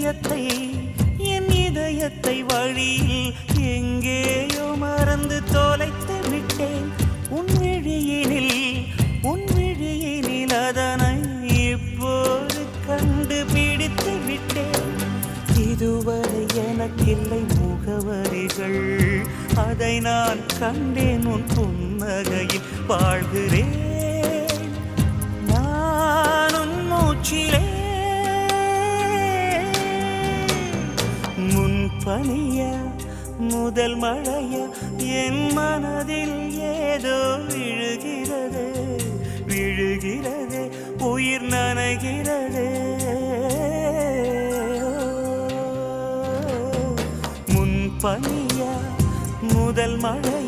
நிஜத்தை என் இதயத்தை வழியில் எங்கேயோ மறந்து தொலைத்து விட்டேன். உன் விழியினில் அதனை இப்போது கண்டுபிடித்து விட்டேன். இதுவரை எனக்கில்லை முகவரிகள், அதை நான் கண்டேன் உன் புன்னகையில். வாழ்கிறேன் நான் உன் மூச்சிலே. முன்பனியா முதல் மழையா என் மனதில் ஏதோ விழுகிறது விழுகிறது, உயிர் நனைகிறது. முன்பனியா முதல் மழை